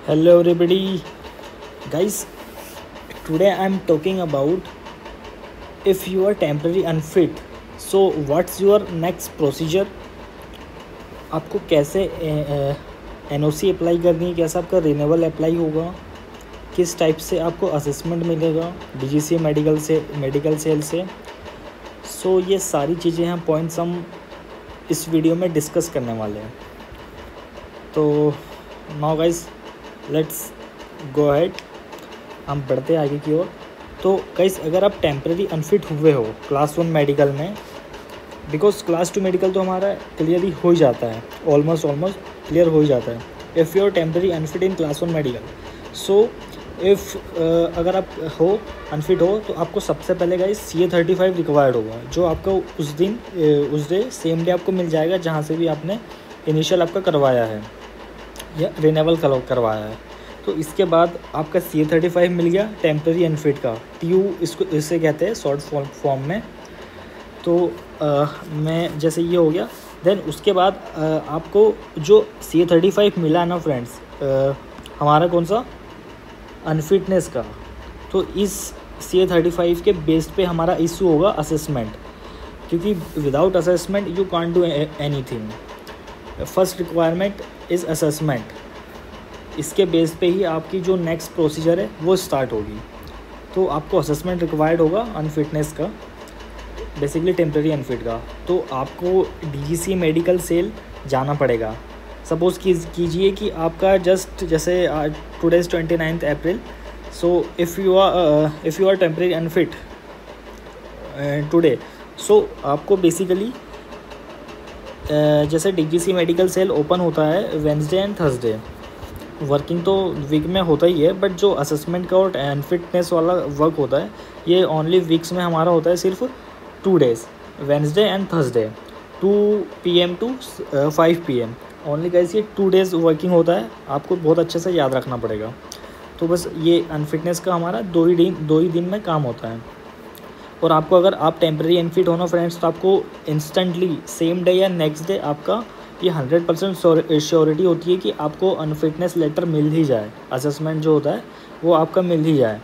Hello everybody, guys. Today I am talking about if you are temporary unfit. So what's your next procedure? आपको कैसे NOC apply करनी है, कैसे आपका renewal apply होगा, किस टाइप से आपको असेसमेंट मिलेगा DGCA मेडिकल सेल से। सो ये सारी चीज़ें हैं, पॉइंट्स हम इस वीडियो में डिस्कस करने वाले हैं। तो now guys let's go ahead, हम बढ़ते आगे की ओर। तो गाइस अगर आप टेम्परेरी अनफिट हुए हो क्लास 1 मेडिकल में, बिकॉज क्लास 2 मेडिकल तो हमारा क्लियर ही हो ही जाता है, ऑलमोस्ट क्लियर हो ही जाता है। If you are temporary unfit in class 1 medical, so if अगर आप हो अनफिट हो तो आपको सबसे पहले गाइस CA35 रिक्वायर्ड होगा, जो आपको उस डे सेम डे आपको मिल जाएगा जहाँ से भी आपने इनिशियल आपका करवाया है या रिन्यूअल करवाया है। तो इसके बाद आपका CA35 मिल गया टेम्परेरी अनफिट का, TU इससे कहते हैं शॉर्ट फॉर्म में। तो मैं जैसे ये हो गया, देन उसके बाद आपको जो CA35 मिला ना फ्रेंड्स, हमारा कौन सा अनफिटनेस का, तो इस CA35 के बेस पे हमारा इशू होगा असेसमेंट, क्योंकि without assessment you can't do anything. First requirement is assessment. इसके बेस पे ही आपकी जो नेक्स्ट प्रोसीजर है वो स्टार्ट होगी। तो आपको असेसमेंट रिक्वायर्ड होगा अनफिटनेस का, बेसिकली टेम्प्रेरी अनफिट का। तो आपको DGCA मेडिकल सेल जाना पड़ेगा। सपोज़ कीजिए कि आपका जस्ट जैसे today is 29 April, so if you are temporary unfit today, so आपको बेसिकली जैसे DGCA मेडिकल सेल ओपन होता है वेंसडे एंड थर्सडे, वर्किंग तो वीक में होता ही है, बट जो असेसमेंट का और अनफिटनेस वाला वर्क होता है ये ओनली वीक्स में हमारा होता है, सिर्फ 2 days, Wednesday and Thursday 2 PM to 5 PM only. Guys ये 2 डेज़ वर्किंग होता है, आपको बहुत अच्छे से याद रखना पड़ेगा। तो बस ये अनफिटनेस का हमारा दो ही दिन में काम होता है। और आपको अगर आप टेम्प्रेरी अनफिट हो ना फ्रेंड्स, तो आपको इंस्टेंटली सेम डे या नेक्स्ट डे आपका ये 100% श्योरिटी होती है कि आपको अनफिटनेस लेटर मिल ही जाए, असेसमेंट जो होता है वो आपका मिल ही जाए।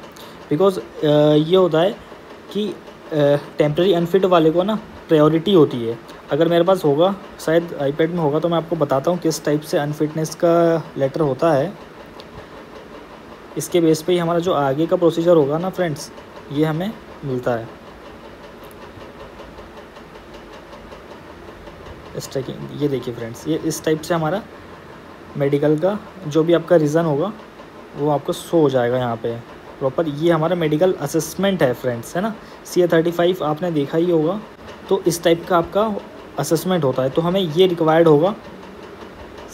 बिकॉज ये होता है कि टेम्प्रेरी अनफिट वाले को ना प्रायोरिटी होती है। अगर मेरे पास होगा, शायद iPad में होगा, तो मैं आपको बताता हूँ किस टाइप से अनफिटनेस का लेटर होता है। इसके बेस पे ही हमारा जो आगे का प्रोसीजर होगा ना फ्रेंड्स, ये हमें मिलता है। ये देखिए फ्रेंड्स, ये इस टाइप से हमारा मेडिकल का जो भी आपका रीज़न होगा वो आपको शो हो जाएगा यहाँ पे प्रॉपर। ये हमारा मेडिकल असेसमेंट है फ्रेंड्स, है ना। CA35 आपने देखा ही होगा, तो इस टाइप का आपका असेसमेंट होता है। तो हमें ये रिक्वायर्ड होगा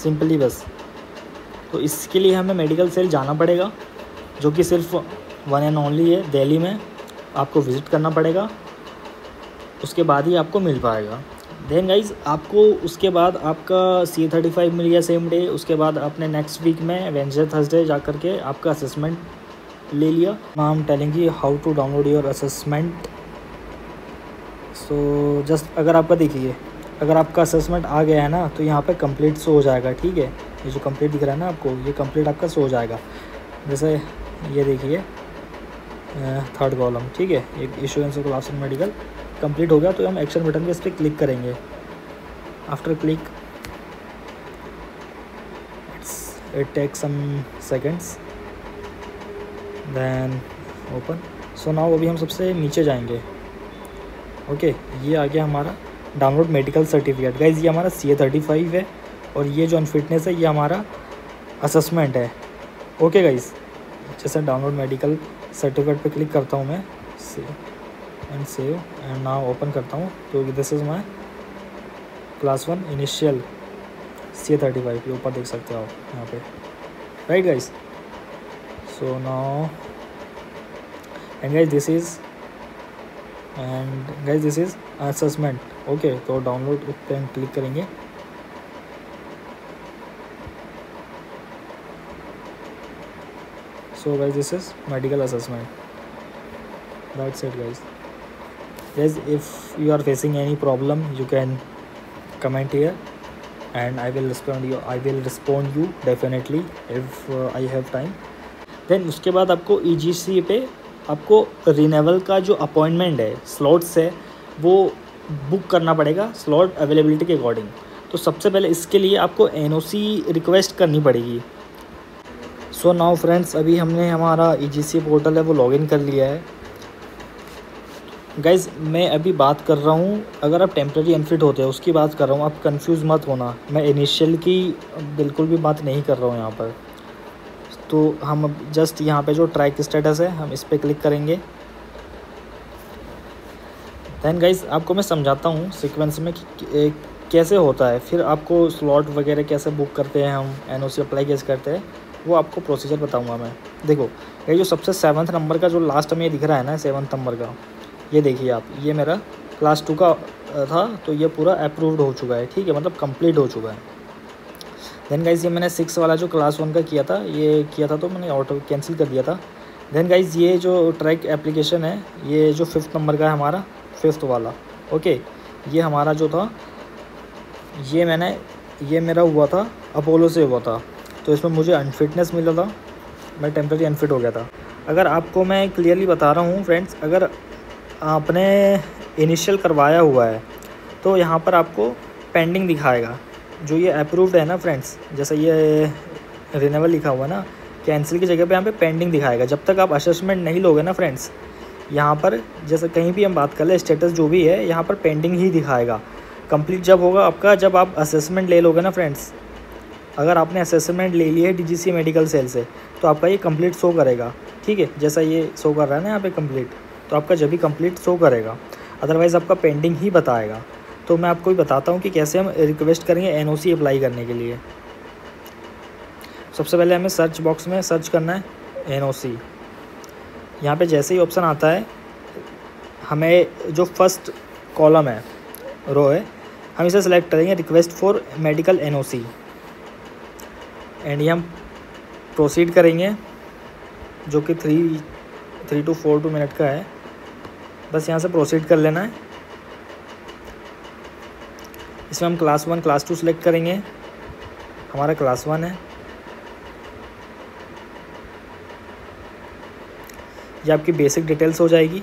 सिंपली बस। तो इसके लिए हमें मेडिकल सेल जाना पड़ेगा, जो कि सिर्फ 1 एंड ओनली है, दिल्ली में। आपको विज़िट करना पड़ेगा, उसके बाद ही आपको मिल पाएगा। देन गाइज आपको उसके बाद आपका CA35 मिल गया सेम डे, उसके बाद आपने नेक्स्ट वीक में वेंसडे थर्सडे जा कर के आपका असेसमेंट ले लिया। Now I am telling you how to download your assessment. So just अगर आपका देखिए, अगर आपका असेसमेंट आ गया है ना, तो यहाँ पे कंप्लीट शो हो जाएगा, ठीक है। ये जो कंप्लीट दिख रहा है ना आपको, ये कंप्लीट आपका शो हो जाएगा। जैसे ये देखिए 3rd कॉलम, ठीक है, एक issuance of class 1 medical complete हो गया। तो हम एक्शन बटन पे इस पर क्लिक करेंगे। After click it take some seconds, then open. So now अभी हम सबसे नीचे जाएंगे। ओके, ये आ गया हमारा डाउनलोड मेडिकल सर्टिफिकेट। गाइज ये हमारा CA35 है, और ये जो अनफिटनेस है ये हमारा असेसमेंट है। ओके गाइज, जैसे डाउनलोड मेडिकल सर्टिफिकेट पे क्लिक करता हूँ मैं, सेव एंड नाउ ओपन करता हूँ। तो this is my class 1 initial CA35, ऊपर देख सकते हो आप यहाँ पे, right guys. So now and guys this is assessment. Okay, तो डाउनलोड पे हम क्लिक करेंगे। So guys this is medical assessment, that's it guys. Guys, if you are facing any problem, you can comment here. and I will respond you definitely if I have time. Then उसके बाद आपको EGC पे आपको renewal का जो appointment है, slots है, वो बुक करना पड़ेगा स्लॉट अवेलेबिलिटी के अकॉर्डिंग। तो सबसे पहले इसके लिए आपको NOC रिक्वेस्ट करनी पड़ेगी। सो नाउ फ्रेंड्स, अभी हमने हमारा EGC पोर्टल है वो लॉगिन कर लिया है। गाइज़ मैं अभी बात कर रहा हूँ, अगर आप टेम्प्रेरी अनफिट होते हैं उसकी बात कर रहा हूँ, आप कंफ्यूज मत होना, मैं इनिशियल की बिल्कुल भी बात नहीं कर रहा हूँ यहाँ पर। तो हम अब जस्ट यहाँ पे जो ट्रैक स्टेटस है हम इस पर क्लिक करेंगे। दैन गाइज़ आपको मैं समझाता हूँ सीक्वेंस में कि कैसे होता है, फिर आपको स्लॉट वगैरह कैसे बुक करते हैं, हम NOC अप्लाई कैसे करते हैं, वो आपको प्रोसीजर बताऊँगा मैं। देखो ये जो सबसे 7th नंबर का जो लास्ट में दिख रहा है ना, 7th नंबर का, ये देखिए आप, ये मेरा क्लास 2 का था, तो ये पूरा अप्रूव्ड हो चुका है, ठीक है, मतलब कंप्लीट हो चुका है। देन गाइज़ ये मैंने 6 वाला जो क्लास 1 का किया था, ये किया था तो मैंने ऑटो कैंसिल कर दिया था। देन गाइज़ ये जो ट्रैक एप्लीकेशन है, ये जो 5th नंबर का है हमारा, 5th वाला, ओके, ये हमारा जो था, ये मेरा हुआ था अपोलो से हुआ था, तो इसमें मुझे अनफिटनेस मिला था, मैं टेम्प्रेरी अनफिट हो गया था। अगर आपको मैं क्लियरली बता रहा हूँ फ्रेंड्स, अगर आपने इनिशियल करवाया हुआ है तो यहाँ पर आपको पेंडिंग दिखाएगा। जो ये अप्रूव्ड है ना फ्रेंड्स, जैसे ये रिन्यूअल लिखा हुआ है ना, कैंसिल की जगह पे यहाँ पे पेंडिंग दिखाएगा। जब तक आप असेसमेंट नहीं लोगे ना फ्रेंड्स, यहाँ पर जैसे कहीं भी हम बात कर ले, स्टेटस जो भी है यहाँ पर पेंडिंग ही दिखाएगा। कंप्लीट जब होगा आपका, जब आप असेसमेंट ले लोगे ना फ्रेंड्स, अगर आपने असेसमेंट ले लिया है DGC मेडिकल सेल से, तो आपका ये कंप्लीट शो करेगा, ठीक है, जैसा ये शो कर रहा है ना यहाँ पे कंप्लीट, तो आपका जब भी कंप्लीट शो करेगा, अदरवाइज़ आपका पेंडिंग ही बताएगा। तो मैं आपको भी बताता हूँ कि कैसे हम रिक्वेस्ट करेंगे NOC अप्लाई करने के लिए। सबसे पहले हमें सर्च बॉक्स में सर्च करना है NOC। यहाँ पे जैसे ही ऑप्शन आता है, हमें जो फर्स्ट कॉलम है, रो है, हम इसे सेलेक्ट करेंगे request for medical NOC, and ये हम प्रोसीड करेंगे, जो कि 3 to 4 मिनट का है। बस यहाँ से प्रोसीड कर लेना है। इसमें हम क्लास 1 क्लास 2 सेलेक्ट करेंगे, हमारा क्लास 1 है। ये आपकी बेसिक डिटेल्स हो जाएगी,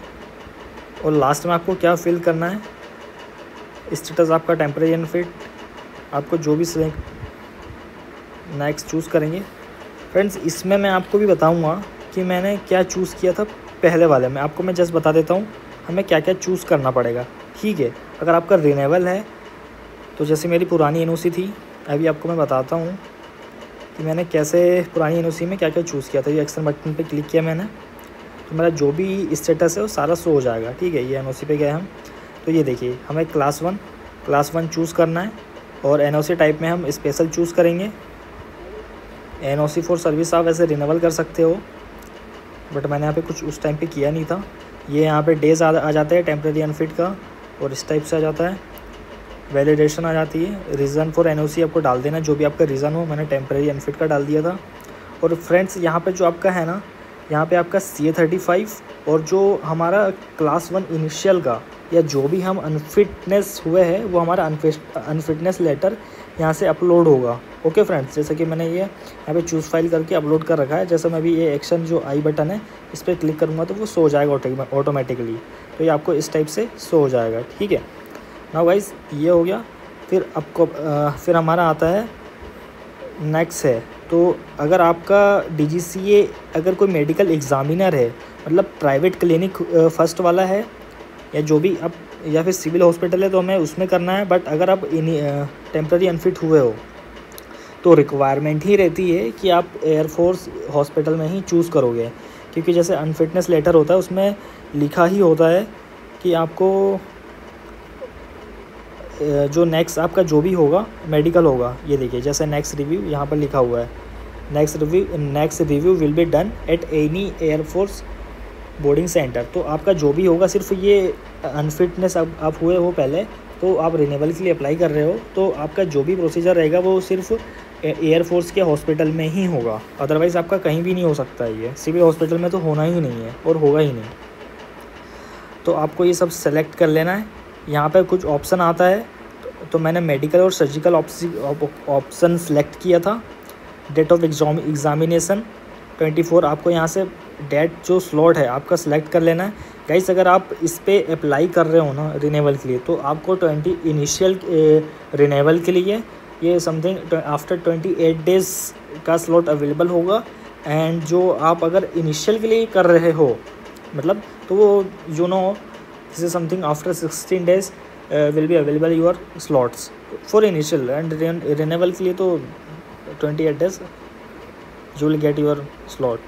और लास्ट में आपको क्या फिल करना है, स्टेटस आपका टेम्परेरी अनफिट, आपको जो भी नेक्स्ट चूज़ करेंगे। फ्रेंड्स इसमें मैं आपको भी बताऊंगा कि मैंने क्या चूज़ किया था पहले वाले में, आपको मैं जस्ट बता देता हूँ हमें क्या क्या चूज़ करना पड़ेगा, ठीक है। अगर आपका रिन्यूअल है तो जैसे मेरी पुरानी NOC थी, अभी आपको मैं बताता हूँ कि मैंने कैसे पुरानी NOC में क्या क्या चूज़ किया था। ये एक्शन बटन पे क्लिक किया मैंने, तो मेरा जो भी स्टेटस है वो सारा शो हो जाएगा, ठीक है। ये NOC पे गए हम, तो ये देखिए हमें क्लास 1 चूज़ करना है, और NOC टाइप में हम स्पेशल चूज़ करेंगे। NOC फॉर सर्विस आप वैसे रिन्यूअल कर सकते हो, बट मैंने यहाँ पे कुछ उस टाइम पे किया नहीं था। ये यहाँ पे डेज आ जाते हैं टेम्प्रेरी अनफिट का, और इस टाइप से आ जाता है। वैलिडेशन आ जाती है, रीज़न फॉर NOC आपको डाल देना, जो भी आपका रीज़न हो। मैंने टेम्प्रेरी अनफिट का डाल दिया था। और फ्रेंड्स यहाँ पे जो आपका है ना, यहाँ पे आपका CA35 और जो हमारा क्लास 1 इनिशियल का, या जो भी हम अनफिटनेस हुए हैं, वो हमारा अनफिटनेस लेटर यहाँ से अपलोड होगा। ओके फ्रेंड्स, जैसे कि मैंने ये यहाँ पे चूज़ फाइल करके अपलोड कर रखा है। जैसे मैं भी ये एक्शन जो आई बटन है इस पर क्लिक करूँगा तो वो शो हो जाएगा ऑटोमेटिकली। तो ये आपको इस टाइप से शो हो जाएगा, ठीक है। नाउ गाइस ये हो गया। फिर आपको फिर हमारा आता है नेक्स्ट है। तो अगर आपका DGCA अगर कोई मेडिकल एग्ज़ामिनर है, मतलब प्राइवेट क्लिनिक फर्स्ट वाला है, या जो भी आप, या फिर सिविल हॉस्पिटल है, तो हमें उसमें करना है। बट अगर आप टेम्प्रेरी अनफिट हुए हो तो रिक्वायरमेंट ही रहती है कि आप एयरफोर्स हॉस्पिटल में ही चूज़ करोगे, क्योंकि जैसे अनफिटनेस लेटर होता है उसमें लिखा ही होता है कि आपको जो नेक्स्ट आपका जो भी होगा मेडिकल होगा। ये देखिए जैसे नेक्स्ट रिव्यू यहाँ पर लिखा हुआ है, next review will be done at any air force boarding centre. तो आपका जो भी होगा, सिर्फ ये अनफिटनेस आप हुए हो पहले, तो आप रिन्यूअल के लिए अप्लाई कर रहे हो, तो आपका जो भी प्रोसीजर रहेगा वो सिर्फ एयरफोर्स के हॉस्पिटल में ही होगा। अदरवाइज़ आपका कहीं भी नहीं हो सकता है। ये सिविल हॉस्पिटल में तो होना ही नहीं है और होगा ही नहीं। तो आपको ये सब सेलेक्ट कर लेना है। यहाँ पे कुछ ऑप्शन आता है, तो मैंने मेडिकल और सर्जिकल ऑप्शन सेलेक्ट किया था। डेट ऑफ एग्ज़ामिनेशन 24, आपको यहाँ से डेट जो स्लॉट है आपका सेलेक्ट कर लेना है। गाइस अगर आप इस पे अप्लाई कर रहे हो ना रिन्यूअल के लिए, तो आपको 20 इनिशियल रिन्यूअल के लिए ये समथिंग आफ्टर 28 डेज़ का स्लॉट अवेलेबल होगा। एंड जो आप अगर इनिशियल के लिए कर रहे हो मतलब, तो वो you know this is something after 16 days will be available your slots for initial. And renewal के लिए तो 28 days you will get your slot.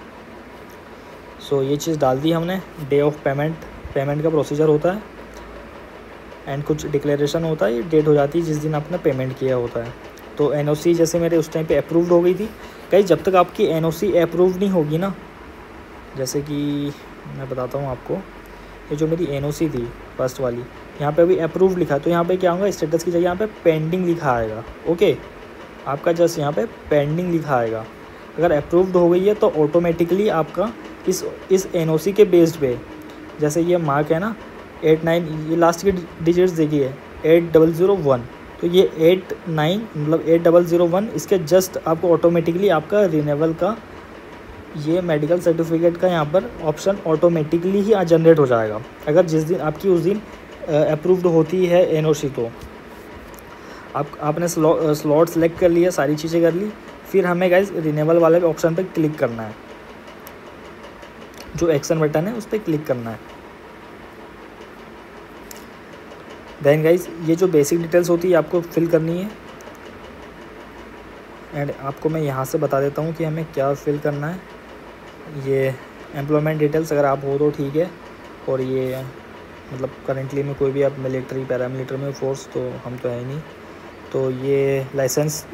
So ये चीज़ डाल दी हमने। डे ऑफ पेमेंट का प्रोसीजर होता है एंड कुछ डिक्लेरेशन होता है, ये डेट हो जाती है जिस दिन आपने पेमेंट किया होता है। तो एनओसी जैसे मेरे उस टाइम पे अप्रूव्ड हो गई थी। कहीं जब तक आपकी एनओसी अप्रूव नहीं होगी ना, जैसे कि मैं बताता हूँ आपको, ये जो मेरी एनओसी थी फर्स्ट वाली, यहाँ पे अभी अप्रूव लिखा है, तो यहाँ पे क्या होगा, स्टेटस की जगह यहाँ पे पेंडिंग लिखा आएगा। ओके, आपका जस्ट यहाँ पे पेंडिंग लिखा आएगा। अगर अप्रूव्ड हो गई है तो ऑटोमेटिकली आपका इस एनओसी के बेस्ड पे, जैसे ये मार्क है ना 89, ये लास्ट की डिजिट्स देखिए 8001, तो ये 89 मतलब 8001, इसके जस्ट आपको ऑटोमेटिकली आपका रिन्यूअल का ये मेडिकल सर्टिफिकेट का यहाँ पर ऑप्शन ऑटोमेटिकली ही जनरेट हो जाएगा। अगर जिस दिन आपकी उस दिन अप्रूव्ड होती है एनओसी, तो आपने स्लॉट सेलेक्ट कर लिया, सारी चीज़ें कर ली, फिर हमें गाइस रिन्यूअल वाले ऑप्शन पे क्लिक करना है, जो एक्शन बटन है उस पर क्लिक करना है। देन गाइस ये जो बेसिक डिटेल्स होती है आपको फिल करनी है। एंड आपको मैं यहाँ से बता देता हूँ कि हमें क्या फिल करना है। ये एम्प्लॉयमेंट डिटेल्स अगर आप हो तो ठीक है, और ये मतलब करेंटली में कोई भी आप मिलिट्री पैरामिलिट्री में फोर्स, तो हम तो है ही नहीं। तो ये लाइसेंस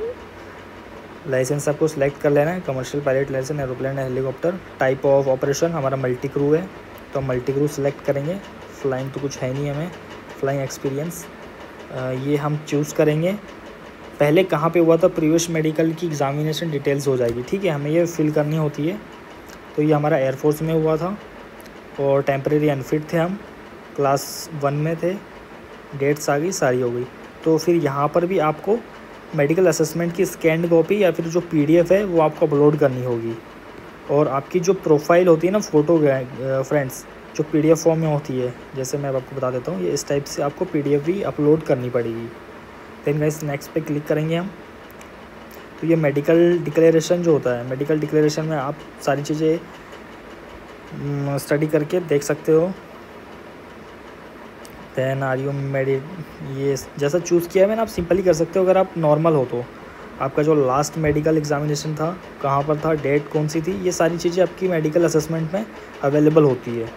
आपको सेलेक्ट कर लेना है, commercial pilot licence, aeroplane, helicopter. Type of operation हमारा मल्टी क्रू है, तो हम मल्टी क्रू सेलेक्ट करेंगे। फ्लाइंग तो कुछ है नहीं हमें, फ्लाइंग एक्सपीरियंस ये हम चूज़ करेंगे। पहले कहाँ पे हुआ था, प्रीवियस मेडिकल की एग्जामिनेशन डिटेल्स हो जाएगी, ठीक है, हमें ये फिल करनी होती है। तो ये हमारा एयरफोर्स में हुआ था और टेम्परेरी अनफिट थे हम, क्लास 1 में थे, डेट्स आ गई, सारी हो गई। तो फिर यहाँ पर भी आपको मेडिकल असेसमेंट की स्कैंड कॉपी या फिर जो PDF है वो आपको अपलोड करनी होगी। और आपकी जो प्रोफाइल होती है ना फ़ोटो फ्रेंड्स, जो PDF फॉर्म में होती है, जैसे मैं आपको बता देता हूँ, ये इस टाइप से आपको PDF भी अपलोड करनी पड़ेगी। देन गाइस नेक्स्ट पे क्लिक करेंगे हम। तो ये मेडिकल डिक्लेरेशन जो होता है, मेडिकल डिक्लेरेशन में आप सारी चीज़ें स्टडी करके देख सकते हो। देन आर यू ये जैसा चूज़ किया है मैंने, आप सिंपली कर सकते हो। अगर आप नॉर्मल हो तो आपका जो लास्ट मेडिकल एग्जामिनेशन था कहाँ पर था, डेट कौन सी थी, ये सारी चीज़ें आपकी मेडिकल असेसमेंट में अवेलेबल होती है।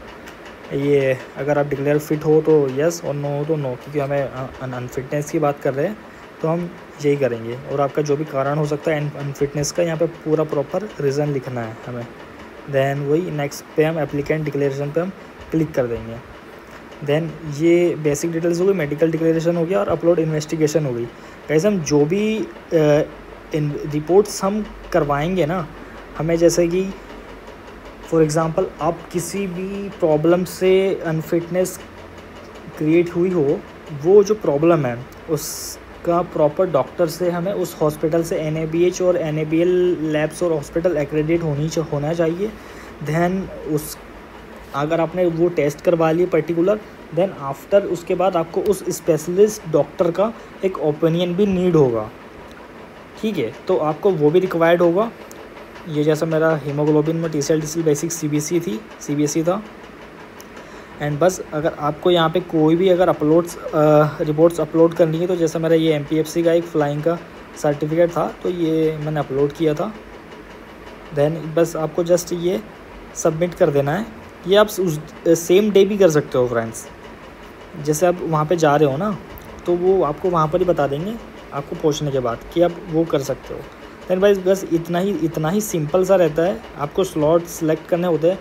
ये अगर आप डिक्लेयर फिट हो तो यस, और नो हो तो नो, क्योंकि हमें अनफिटनेस की बात कर रहे हैं तो हम यही करेंगे। और आपका जो भी कारण हो सकता है अनफिटनेस का, यहाँ पे पूरा प्रॉपर रीज़न लिखना है हमें। देन वही नेक्स्ट पे हम एप्लीकेंट डिक्लेरेशन पे हम क्लिक कर देंगे। देन ये बेसिक डिटेल्स हो गई, मेडिकल डिक्लेरेशन हो गया और अपलोड इन्वेस्टिगेशन हो गई। कैसे हम जो भी रिपोर्ट्स हम करवाएंगे ना, हमें जैसे कि फॉर एग्ज़ाम्पल आप किसी भी प्रॉब्लम से अनफिटनेस क्रिएट हुई हो, वो जो प्रॉब्लम है उसका प्रॉपर डॉक्टर से हमें उस हॉस्पिटल से NABH और NABL लैब्स और हॉस्पिटल एक्रेडिट होना चाहिए। देन उस अगर आपने वो टेस्ट करवा लिए पर्टिकुलर, देन आफ्टर उसके बाद आपको उस स्पेशलिस्ट डॉक्टर का एक ओपिनियन भी नीड होगा, ठीक है, तो आपको वो भी रिक्वायर्ड होगा। ये जैसा मेरा हीमोग्लोबिन में TCL बेसिक CBSE था। एंड बस अगर आपको यहाँ पे कोई भी अगर रिपोर्ट्स अपलोड करनी है, तो जैसा मेरा ये MPFC का एक फ्लाइंग का सर्टिफिकेट था, तो ये मैंने अपलोड किया था। देन बस आपको जस्ट ये सबमिट कर देना है। ये आप उस सेम डे भी कर सकते हो फ्रेंड्स। जैसे आप वहाँ पे जा रहे हो ना, तो वो आपको वहाँ पर ही बता देंगे आपको पहुँचने के बाद कि आप वो कर सकते हो। देन भाई बस इतना ही सिंपल सा रहता है। आपको स्लॉट सेलेक्ट करने होते हैं।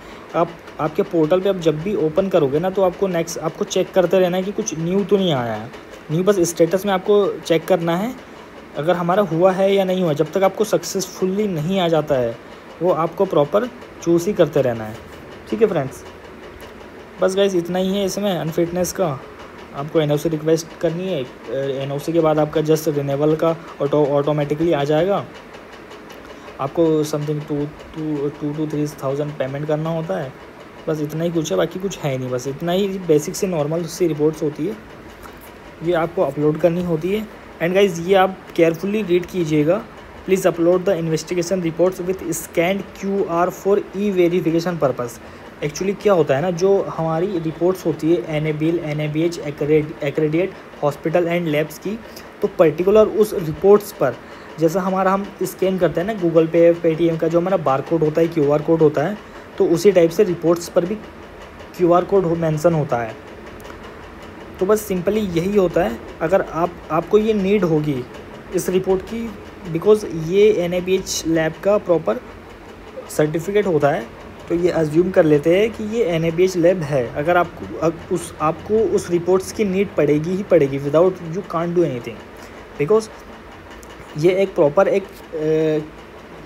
आपके पोर्टल पे आप जब भी ओपन करोगे ना, तो आपको चेक करते रहना है कि कुछ न्यू तो नहीं आया है। न्यू बस स्टेटस में आपको चेक करना है अगर हमारा हुआ है या नहीं हुआ। जब तक आपको सक्सेसफुली नहीं आ जाता है, वो आपको प्रॉपर चूज़ ही करते रहना है, ठीक है फ्रेंड्स। बस गाइस इतना ही है इसमें अनफिटनेस का। आपको एनओसी रिक्वेस्ट करनी है। एनओसी के बाद आपका जस्ट रिन्यूअल का ऑटोमेटिकली आ जाएगा। आपको समथिंग 2 to 3,000 पेमेंट करना होता है। बस इतना ही कुछ है, बाकी कुछ है नहीं। बस इतना ही बेसिक से नॉर्मल सी रिपोर्ट्स होती है, ये आपको अपलोड करनी होती है। एंड गाइज ये आप केयरफुली रीड कीजिएगा। Please upload the investigation reports with scanned QR for e-verification purpose. Actually क्या होता है ना, जो हमारी रिपोर्ट्स होती है NABL NABH accredited hospital and labs की, तो पर्टिकुलर उस रिपोर्ट्स पर जैसा हम स्कैन करते हैं ना गूगल पे, पेटीएम का जो हमारा बारकोड होता है, QR कोड होता है, तो उसी टाइप से रिपोर्ट्स पर भी QR कोड मेंशन होता है। तो बस सिंपली यही होता है। अगर आपको ये नीड होगी इस रिपोर्ट की, बिकॉज़ ये NABH लैब का प्रॉपर सर्टिफिकेट होता है, तो ये अज्यूम कर लेते हैं कि ये NABH लैब है। अगर आपको उस रिपोर्ट्स की नीड पड़ेगी ही पड़ेगी, without you can't do anything, because ये एक प्रॉपर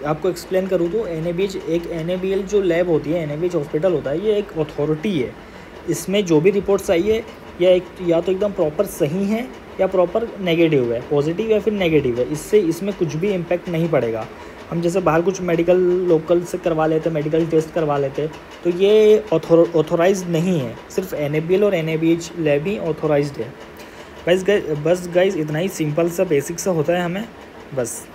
आपको एक्सप्लेन करूँ तो NABL जो लैब होती है, NABH हॉस्पिटल होता है, ये एक अथॉरिटी है। इसमें जो भी रिपोर्ट्स आई है या तो एकदम प्रॉपर सही है या प्रॉपर नेगेटिव है, पॉजिटिव या फिर नेगेटिव है, इसमें कुछ भी इम्पैक्ट नहीं पड़ेगा। हम जैसे बाहर कुछ मेडिकल लोकल से करवा लेते, मेडिकल टेस्ट करवा लेते, तो ये ऑथोराइज्ड नहीं है। सिर्फ NABL और NABH लैब ही ऑथोराइज्ड है। बस गाइज इतना ही सिंपल सा बेसिक सा होता है हमें, बस।